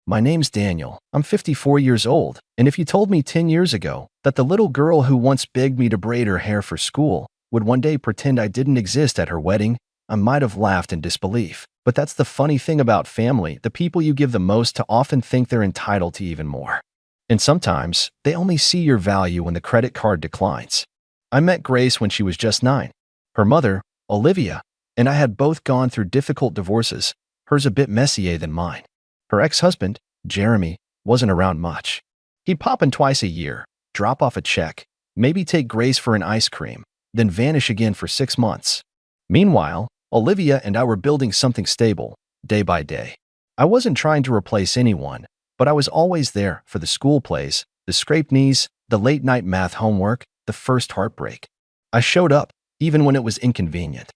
My name's Daniel. I'm 54 years old, and if you told me 10 years ago that the little girl who once begged me to braid her hair for school would one day pretend I didn't exist at her wedding, I might have laughed in disbelief. But that's the funny thing about family. The people you give the most to often think they're entitled to even more. And sometimes, they only see your value when the credit card declines. I met Grace when she was just 9. Her mother, Olivia, and I had both gone through difficult divorces, hers a bit messier than mine. Her ex-husband, Jeremy, wasn't around much. He'd pop in twice a year, drop off a check, maybe take Grace for an ice cream, then vanish again for 6 months. Meanwhile, Olivia and I were building something stable, day by day. I wasn't trying to replace anyone, but I was always there for the school plays, the scraped knees, the late-night math homework, the first heartbreak. I showed up, even when it was inconvenient.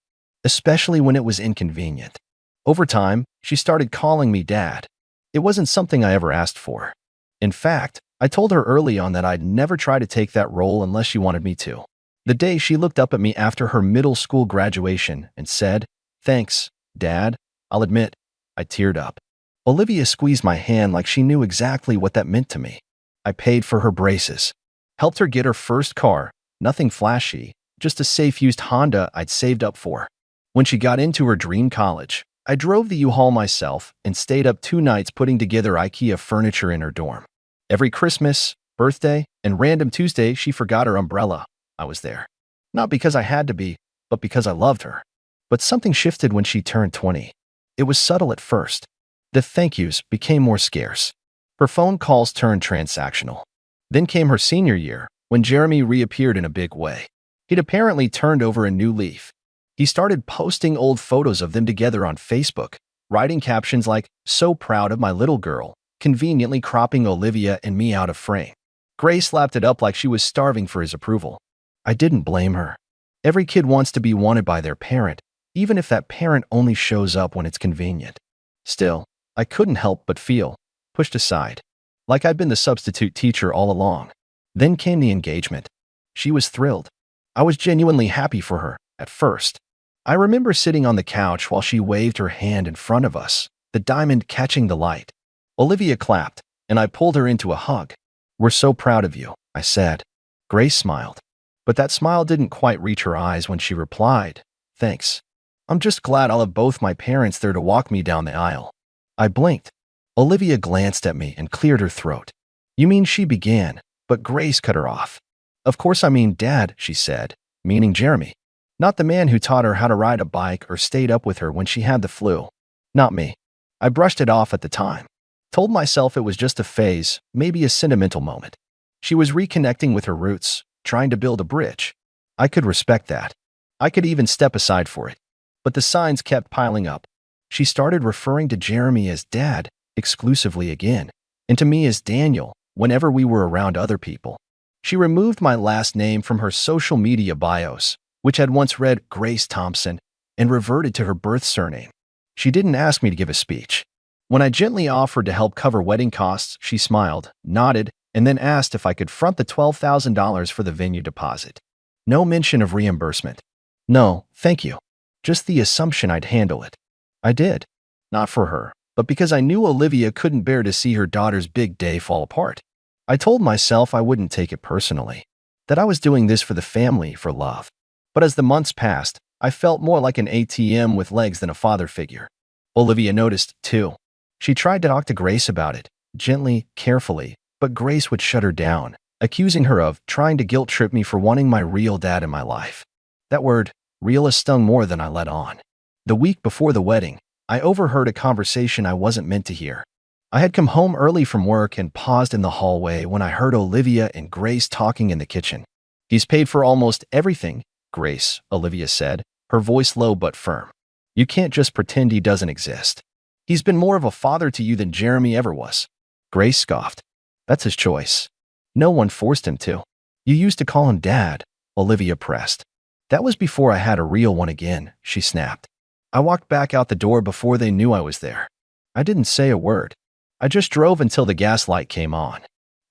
Especially when it was inconvenient. Over time, she started calling me Dad. It wasn't something I ever asked for. In fact, I told her early on that I'd never try to take that role unless she wanted me to. The day she looked up at me after her middle school graduation and said, "Thanks, Dad," I'll admit, I teared up. Olivia squeezed my hand like she knew exactly what that meant to me. I paid for her braces, helped her get her first car, nothing flashy, just a safe-used Honda I'd saved up for. When she got into her dream college, I drove the U-Haul myself and stayed up 2 nights putting together IKEA furniture in her dorm. Every Christmas, birthday, and random Tuesday she forgot her umbrella, I was there. Not because I had to be, but because I loved her. But something shifted when she turned 20. It was subtle at first. The thank yous became more scarce. Her phone calls turned transactional. Then came her senior year, when Jeremy reappeared in a big way. He'd apparently turned over a new leaf. He started posting old photos of them together on Facebook, writing captions like, "So proud of my little girl," conveniently cropping Olivia and me out of frame. Grace lapped it up like she was starving for his approval. I didn't blame her. Every kid wants to be wanted by their parent, even if that parent only shows up when it's convenient. Still, I couldn't help but feel pushed aside, like I'd been the substitute teacher all along. Then came the engagement. She was thrilled. I was genuinely happy for her, at first. I remember sitting on the couch while she waved her hand in front of us, the diamond catching the light. Olivia clapped, and I pulled her into a hug. "We're so proud of you," I said. Grace smiled. But that smile didn't quite reach her eyes when she replied, "Thanks. I'm just glad I'll have both my parents there to walk me down the aisle." I blinked. Olivia glanced at me and cleared her throat. "You mean," she began, but Grace cut her off. "Of course I mean Dad," she said, meaning Jeremy. Not the man who taught her how to ride a bike or stayed up with her when she had the flu. Not me. I brushed it off at the time. Told myself it was just a phase, maybe a sentimental moment. She was reconnecting with her roots, trying to build a bridge. I could respect that. I could even step aside for it. But the signs kept piling up. She started referring to Jeremy as Dad, exclusively again, and to me as Daniel, whenever we were around other people. She removed my last name from her social media bios, which had once read Grace Thompson, and reverted to her birth surname. She didn't ask me to give a speech. When I gently offered to help cover wedding costs, she smiled, nodded, and then asked if I could front the $12,000 for the venue deposit. No mention of reimbursement. No, thank you. Just the assumption I'd handle it. I did. Not for her, but because I knew Olivia couldn't bear to see her daughter's big day fall apart. I told myself I wouldn't take it personally, that I was doing this for the family, for love. But as the months passed, I felt more like an ATM with legs than a father figure. Olivia noticed, too. She tried to talk to Grace about it, gently, carefully, but Grace would shut her down, accusing her of trying to guilt-trip me for wanting my real dad in my life. That word, real, stung more than I let on. The week before the wedding, I overheard a conversation I wasn't meant to hear. I had come home early from work and paused in the hallway when I heard Olivia and Grace talking in the kitchen. "He's paid for almost everything, Grace," Olivia said, her voice low but firm. "You can't just pretend he doesn't exist. He's been more of a father to you than Jeremy ever was." Grace scoffed. "That's his choice. No one forced him to. You used to call him Dad," Olivia pressed. "That was before I had a real one again," she snapped. I walked back out the door before they knew I was there. I didn't say a word. I just drove until the gas light came on.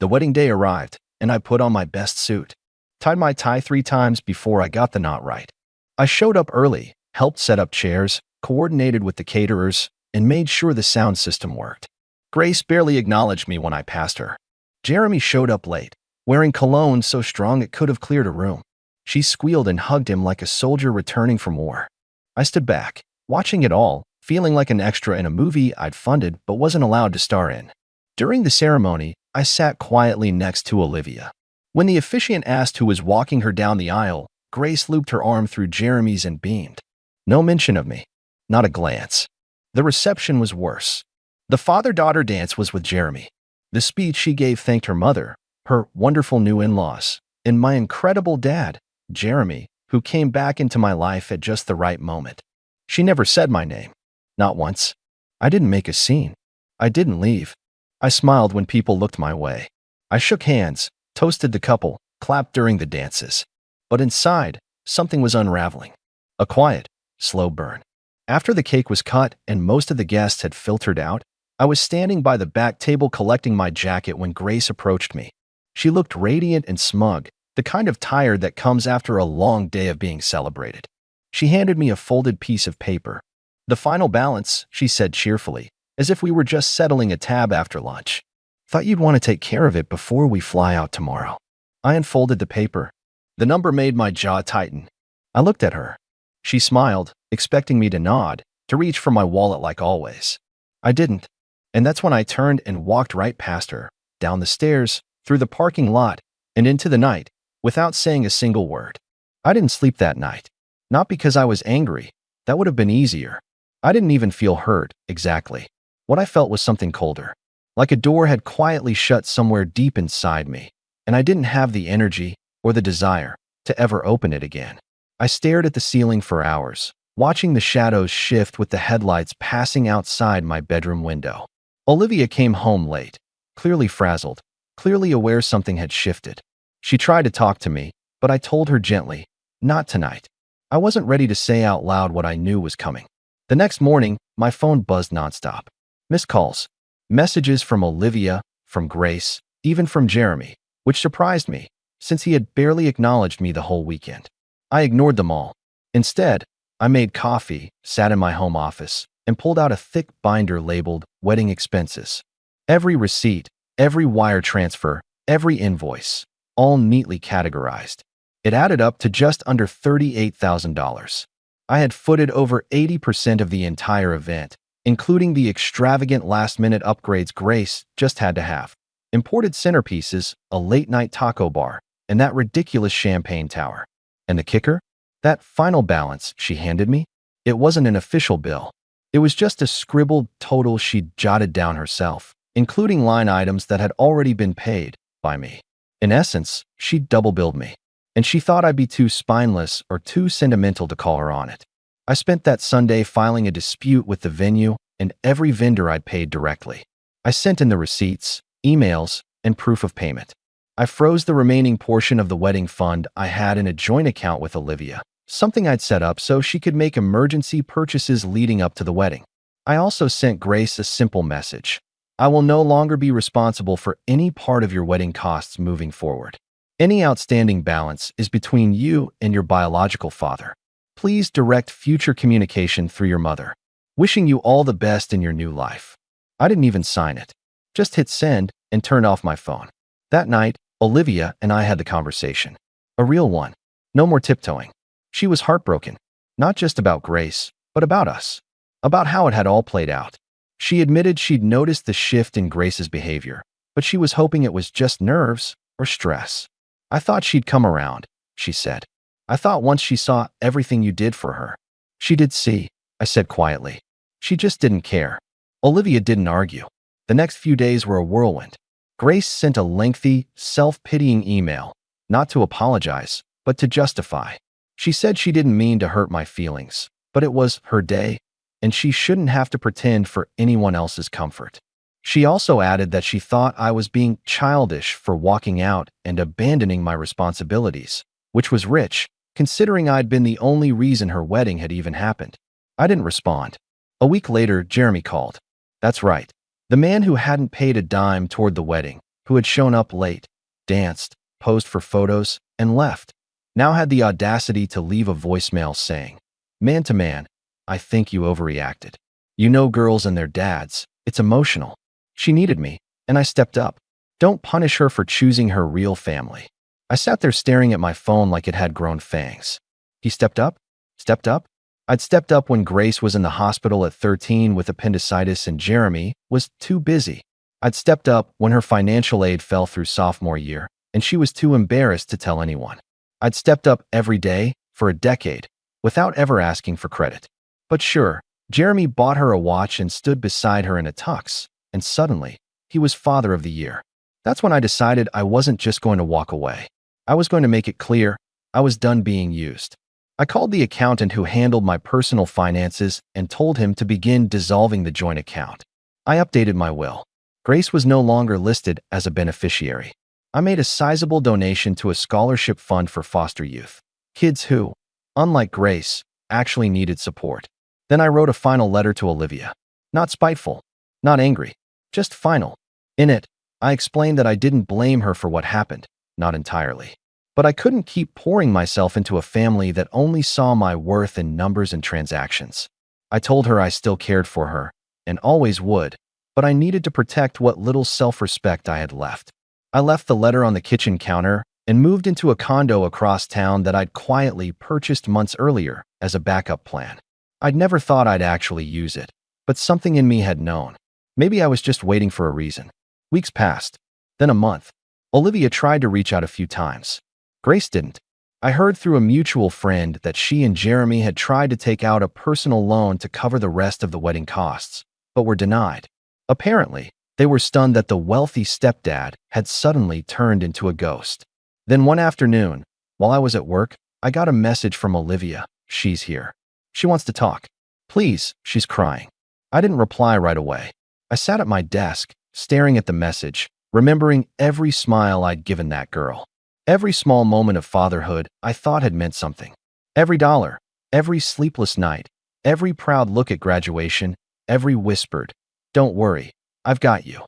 The wedding day arrived, and I put on my best suit. Tied my tie 3 times before I got the knot right. I showed up early, helped set up chairs, coordinated with the caterers, and made sure the sound system worked. Grace barely acknowledged me when I passed her. Jeremy showed up late, wearing cologne so strong it could have cleared a room. She squealed and hugged him like a soldier returning from war. I stood back, watching it all, feeling like an extra in a movie I'd funded but wasn't allowed to star in. During the ceremony, I sat quietly next to Olivia. When the officiant asked who was walking her down the aisle, Grace looped her arm through Jeremy's and beamed. No mention of me. Not a glance. The reception was worse. The father-daughter dance was with Jeremy. The speech she gave thanked her mother, her wonderful new in-laws, and my incredible dad, Jeremy, who came back into my life at just the right moment. She never said my name. Not once. I didn't make a scene. I didn't leave. I smiled when people looked my way. I shook hands, toasted the couple, clapped during the dances. But inside, something was unraveling. A quiet, slow burn. After the cake was cut and most of the guests had filtered out, I was standing by the back table collecting my jacket when Grace approached me. She looked radiant and smug, the kind of tired that comes after a long day of being celebrated. She handed me a folded piece of paper. The final balance, she said cheerfully, as if we were just settling a tab after lunch. Thought you'd want to take care of it before we fly out tomorrow. I unfolded the paper. The number made my jaw tighten. I looked at her. She smiled, expecting me to nod, to reach for my wallet like always. I didn't. And that's when I turned and walked right past her, down the stairs, through the parking lot, and into the night, without saying a single word. I didn't sleep that night. Not because I was angry. That would have been easier. I didn't even feel hurt, exactly. What I felt was something colder. Like a door had quietly shut somewhere deep inside me, and I didn't have the energy or the desire to ever open it again. I stared at the ceiling for hours, watching the shadows shift with the headlights passing outside my bedroom window. Olivia came home late, clearly frazzled, clearly aware something had shifted. She tried to talk to me, but I told her gently, not tonight. I wasn't ready to say out loud what I knew was coming. The next morning, my phone buzzed nonstop. Missed calls, messages from Olivia, from Grace, even from Jeremy, which surprised me, since he had barely acknowledged me the whole weekend. I ignored them all. Instead, I made coffee, sat in my home office, and pulled out a thick binder labeled Wedding Expenses. Every receipt, every wire transfer, every invoice, all neatly categorized. It added up to just under $38,000. I had footed over 80% of the entire event, including the extravagant last-minute upgrades Grace just had to have. Imported centerpieces, a late-night taco bar, and that ridiculous champagne tower. And the kicker? That final balance she handed me? It wasn't an official bill. It was just a scribbled total she'd jotted down herself, including line items that had already been paid by me. In essence, she'd double-billed me, and she thought I'd be too spineless or too sentimental to call her on it. I spent that Sunday filing a dispute with the venue and every vendor I'd paid directly. I sent in the receipts, emails, and proof of payment. I froze the remaining portion of the wedding fund I had in a joint account with Olivia, something I'd set up so she could make emergency purchases leading up to the wedding. I also sent Grace a simple message. I will no longer be responsible for any part of your wedding costs moving forward. Any outstanding balance is between you and your biological father. Please direct future communication through your mother. Wishing you all the best in your new life. I didn't even sign it. Just hit send and turned off my phone. That night, Olivia and I had the conversation. A real one. No more tiptoeing. She was heartbroken, not just about Grace, but about us, about how it had all played out. She admitted she'd noticed the shift in Grace's behavior, but she was hoping it was just nerves or stress. I thought she'd come around, she said. I thought once she saw everything you did for her. She did see, I said quietly. She just didn't care. Olivia didn't argue. The next few days were a whirlwind. Grace sent a lengthy, self-pitying email, not to apologize, but to justify. She said she didn't mean to hurt my feelings, but it was her day, and she shouldn't have to pretend for anyone else's comfort. She also added that she thought I was being childish for walking out and abandoning my responsibilities, which was rich, considering I'd been the only reason her wedding had even happened. I didn't respond. A week later, Jeremy called. That's right. The man who hadn't paid a dime toward the wedding, who had shown up late, danced, posed for photos, and left, now had the audacity to leave a voicemail saying, "Man to man, I think you overreacted. You know girls and their dads, it's emotional." She needed me, and I stepped up. Don't punish her for choosing her real family. I sat there staring at my phone like it had grown fangs. He stepped up? Stepped up? I'd stepped up when Grace was in the hospital at 13 with appendicitis and Jeremy was too busy. I'd stepped up when her financial aid fell through sophomore year, and she was too embarrassed to tell anyone. I'd stepped up every day for a decade without ever asking for credit. But sure, Jeremy bought her a watch and stood beside her in a tux, and suddenly, he was Father of the Year. That's when I decided I wasn't just going to walk away. I was going to make it clear I was done being used. I called the accountant who handled my personal finances and told him to begin dissolving the joint account. I updated my will. Grace was no longer listed as a beneficiary. I made a sizable donation to a scholarship fund for foster youth, kids who, unlike Grace, actually needed support. Then I wrote a final letter to Olivia. Not spiteful, not angry, just final. In it, I explained that I didn't blame her for what happened, not entirely. But I couldn't keep pouring myself into a family that only saw my worth in numbers and transactions. I told her I still cared for her, and always would, but I needed to protect what little self-respect I had left. I left the letter on the kitchen counter and moved into a condo across town that I'd quietly purchased months earlier as a backup plan. I'd never thought I'd actually use it, but something in me had known. Maybe I was just waiting for a reason. Weeks passed, then a month. Olivia tried to reach out a few times. Grace didn't. I heard through a mutual friend that she and Jeremy had tried to take out a personal loan to cover the rest of the wedding costs, but were denied. Apparently, they were stunned that the wealthy stepdad had suddenly turned into a ghost. Then one afternoon, while I was at work, I got a message from Olivia. She's here. She wants to talk. Please, she's crying. I didn't reply right away. I sat at my desk, staring at the message, remembering every smile I'd given that girl. Every small moment of fatherhood I thought had meant something. Every dollar, every sleepless night, every proud look at graduation, every whispered, "Don't worry, I've got you."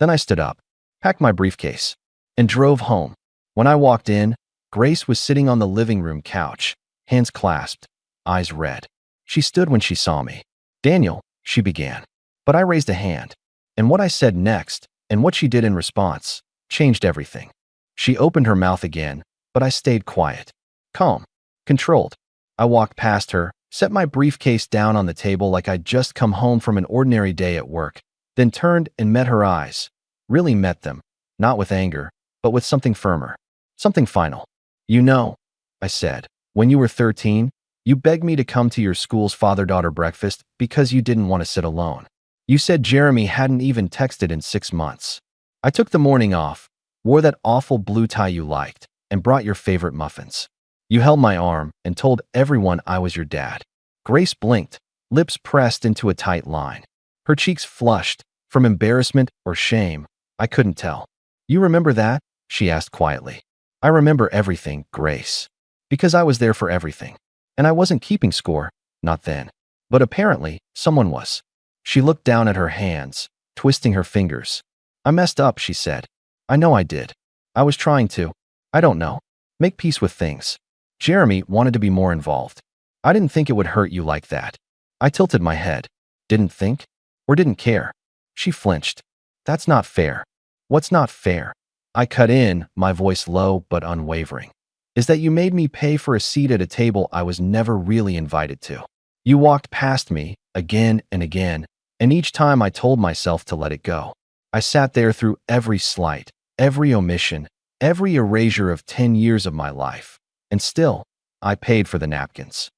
Then I stood up, packed my briefcase, and drove home. When I walked in, Grace was sitting on the living room couch, hands clasped, eyes red. She stood when she saw me. "Daniel," she began. But I raised a hand, and what I said next, and what she did in response, changed everything. She opened her mouth again, but I stayed quiet, calm, controlled. I walked past her, set my briefcase down on the table like I'd just come home from an ordinary day at work, then turned and met her eyes. Really met them, not with anger, but with something firmer, something final. "You know," I said, "when you were 13, you begged me to come to your school's father-daughter breakfast because you didn't want to sit alone. You said Jeremy hadn't even texted in 6 months. I took the morning off, wore that awful blue tie you liked, and brought your favorite muffins. You held my arm and told everyone I was your dad." Grace blinked, lips pressed into a tight line. Her cheeks flushed, from embarrassment or shame, I couldn't tell. "You remember that?" she asked quietly. "I remember everything, Grace. Because I was there for everything. And I wasn't keeping score, not then. But apparently, someone was." She looked down at her hands, twisting her fingers. "I messed up," she said. "I know I did. I was trying to, I don't know, make peace with things. Jeremy wanted to be more involved. I didn't think it would hurt you like that." I tilted my head. "Didn't think? Or didn't care?" She flinched. "That's not fair." "What's not fair?" I cut in, my voice low but unwavering. "Is that you made me pay for a seat at a table I was never really invited to. You walked past me, again and again, and each time I told myself to let it go. I sat there through every slight, every omission, every erasure of 10 years of my life. And still, I paid for the napkins."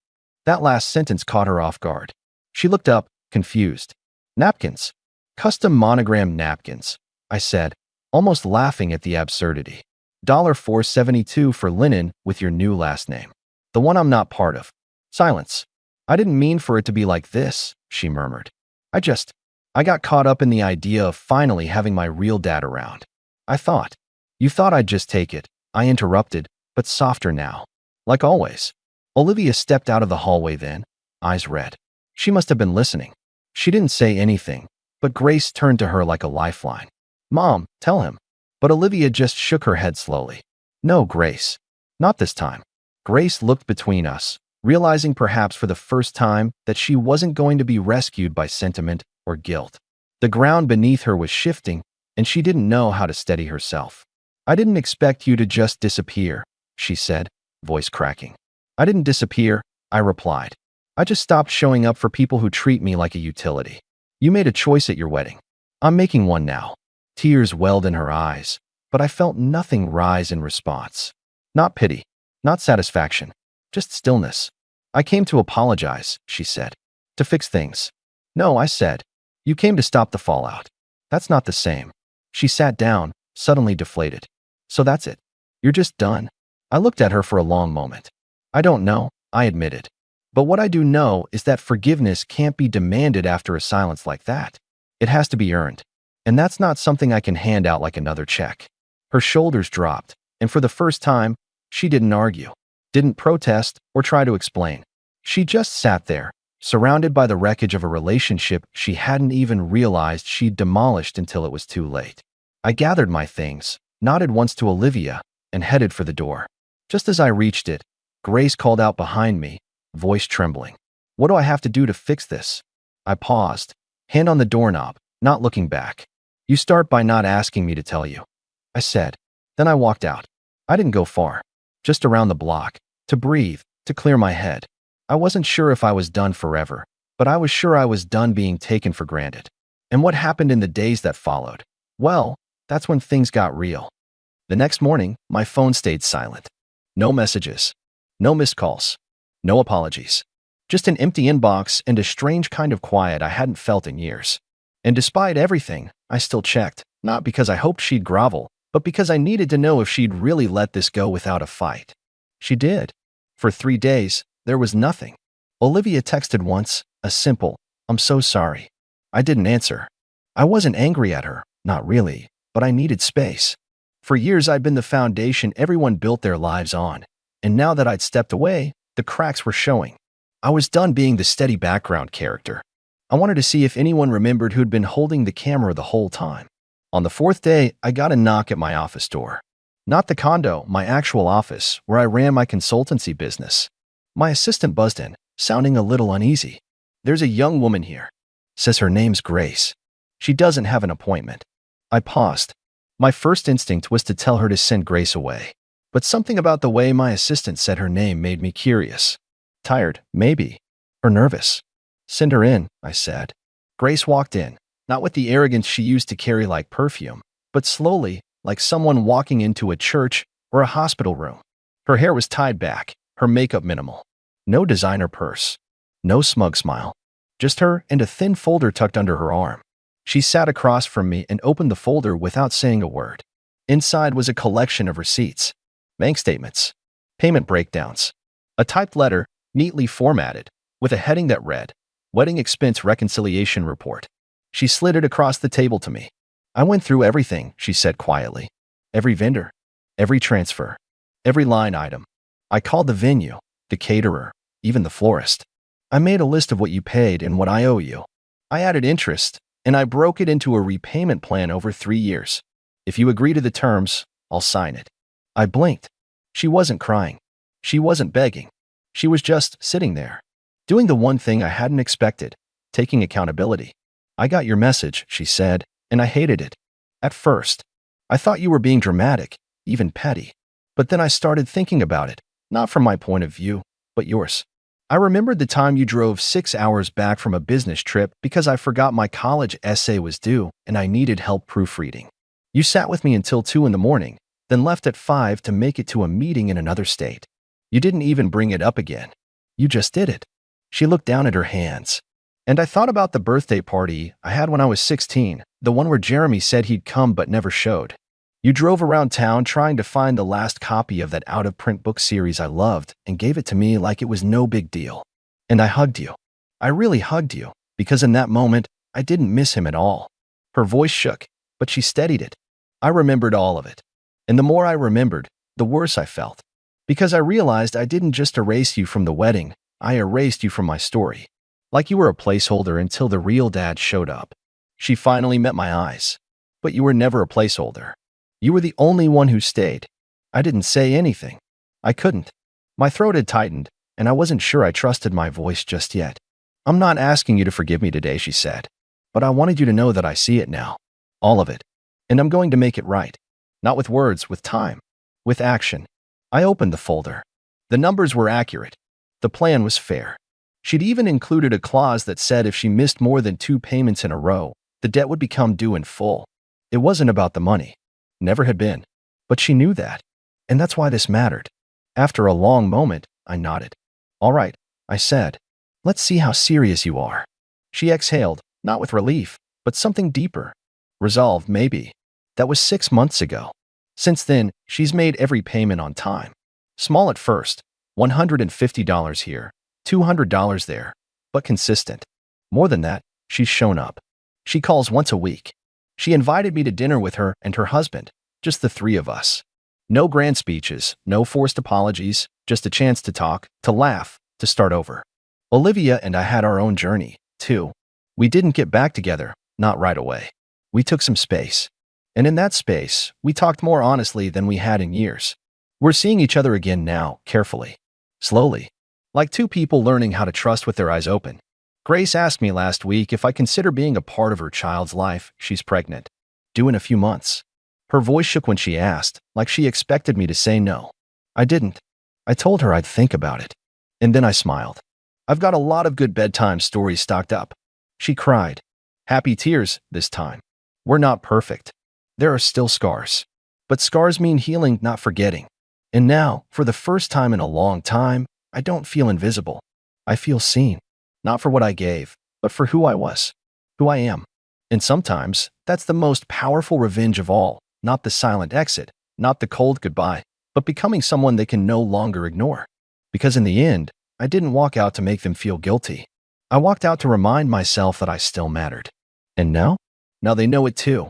That last sentence caught her off guard. She looked up, confused. "Napkins? Custom monogram napkins," I said, almost laughing at the absurdity. $4.72 for linen with your new last name. The one I'm not part of." Silence. "I didn't mean for it to be like this," she murmured. I got caught up in the idea of finally having my real dad around. I thought. "You thought I'd just take it," I interrupted, but softer now. Like always. Olivia stepped out of the hallway then, eyes red. She must have been listening. She didn't say anything, but Grace turned to her like a lifeline. "Mom, tell him." But Olivia just shook her head slowly. "No, Grace. Not this time." Grace looked between us, realizing perhaps for the first time that she wasn't going to be rescued by sentiment or guilt. The ground beneath her was shifting, and she didn't know how to steady herself. I didn't expect you to just disappear, she said, voice cracking. I didn't disappear, I replied. I just stopped showing up for people who treat me like a utility. You made a choice at your wedding. I'm making one now. Tears welled in her eyes, but I felt nothing rise in response. Not pity, not satisfaction, just stillness. I came to apologize, she said. To fix things. No, I said. You came to stop the fallout. That's not the same. She sat down, suddenly deflated. So that's it. You're just done. I looked at her for a long moment. I don't know, I admitted. But what I do know is that forgiveness can't be demanded after a silence like that. It has to be earned. And that's not something I can hand out like another check. Her shoulders dropped, and for the first time, she didn't argue, didn't protest, or try to explain. She just sat there, surrounded by the wreckage of a relationship she hadn't even realized she'd demolished until it was too late. I gathered my things, nodded once to Olivia, and headed for the door. Just as I reached it, Grace called out behind me, voice trembling. What do I have to do to fix this? I paused, hand on the doorknob, not looking back. You start by not asking me to tell you, I said. Then I walked out. I didn't go far, just around the block, to breathe, to clear my head. I wasn't sure if I was done forever, but I was sure I was done being taken for granted. And what happened in the days that followed? Well, that's when things got real. The next morning, my phone stayed silent. No messages, no missed calls, no apologies. Just an empty inbox and a strange kind of quiet I hadn't felt in years. And despite everything, I still checked, not because I hoped she'd grovel, but because I needed to know if she'd really let this go without a fight. She did. For 3 days, there was nothing. Olivia texted once, a simple, I'm so sorry. I didn't answer. I wasn't angry at her, not really, but I needed space. For years I'd been the foundation everyone built their lives on, and now that I'd stepped away, the cracks were showing. I was done being the steady background character. I wanted to see if anyone remembered who'd been holding the camera the whole time. On the 4th day, I got a knock at my office door. Not the condo, my actual office, where I ran my consultancy business. My assistant buzzed in, sounding a little uneasy. There's a young woman here. Says her name's Grace. She doesn't have an appointment. I paused. My first instinct was to tell her to send Grace away. But something about the way my assistant said her name made me curious. Tired, maybe. Or nervous. Send her in, I said. Grace walked in, not with the arrogance she used to carry like perfume, but slowly, like someone walking into a church or a hospital room. Her hair was tied back, her makeup minimal. No designer purse. No smug smile. Just her and a thin folder tucked under her arm. She sat across from me and opened the folder without saying a word. Inside was a collection of receipts, bank statements, payment breakdowns, a typed letter, neatly formatted, with a heading that read, Wedding Expense Reconciliation Report. She slid it across the table to me. I went through everything, she said quietly. Every vendor, every transfer, every line item. I called the venue, the caterer, even the florist. I made a list of what you paid and what I owe you. I added interest, and I broke it into a repayment plan over 3 years. If you agree to the terms, I'll sign it. I blinked. She wasn't crying. She wasn't begging. She was just sitting there, doing the one thing I hadn't expected, taking accountability. I got your message, she said, and I hated it. At first, I thought you were being dramatic, even petty. But then I started thinking about it, not from my point of view, but yours. I remembered the time you drove 6 hours back from a business trip because I forgot my college essay was due and I needed help proofreading. You sat with me until 2 in the morning, then left at 5 to make it to a meeting in another state. You didn't even bring it up again. You just did it. She looked down at her hands. And I thought about the birthday party I had when I was 16, the one where Jeremy said he'd come but never showed. You drove around town trying to find the last copy of that out-of-print book series I loved and gave it to me like it was no big deal. And I hugged you. I really hugged you, because in that moment, I didn't miss him at all. Her voice shook, but she steadied it. I remembered all of it. And the more I remembered, the worse I felt. Because I realized I didn't just erase you from the wedding, I erased you from my story. Like you were a placeholder until the real dad showed up. She finally met my eyes. But you were never a placeholder. You were the only one who stayed. I didn't say anything. I couldn't. My throat had tightened, and I wasn't sure I trusted my voice just yet. I'm not asking you to forgive me today, she said. But I wanted you to know that I see it now. All of it. And I'm going to make it right. Not with words, with time. With action. I opened the folder. The numbers were accurate. The plan was fair. She'd even included a clause that said if she missed more than 2 payments in a row, the debt would become due in full. It wasn't about the money. Never had been. But she knew that. And that's why this mattered. After a long moment, I nodded. All right, I said. Let's see how serious you are. She exhaled, not with relief, but something deeper. Resolve, maybe. That was 6 months ago. Since then, she's made every payment on time. Small at first, $150 here, $200 there, but consistent. More than that, she's shown up. She calls once a week. She invited me to dinner with her and her husband, just the 3 of us. No grand speeches, no forced apologies, just a chance to talk, to laugh, to start over. Olivia and I had our own journey, too. We didn't get back together, not right away. We took some space. And in that space, we talked more honestly than we had in years. We're seeing each other again now, carefully. Slowly. Like 2 people learning how to trust with their eyes open. Grace asked me last week if I consider being a part of her child's life. She's pregnant. Due in a few months. Her voice shook when she asked, like she expected me to say no. I didn't. I told her I'd think about it. And then I smiled. I've got a lot of good bedtime stories stocked up. She cried. Happy tears, this time. We're not perfect. There are still scars. But scars mean healing, not forgetting. And now, for the first time in a long time, I don't feel invisible. I feel seen. Not for what I gave, but for who I was. Who I am. And sometimes, that's the most powerful revenge of all. Not the silent exit, not the cold goodbye, but becoming someone they can no longer ignore. Because in the end, I didn't walk out to make them feel guilty. I walked out to remind myself that I still mattered. And now? Now they know it too.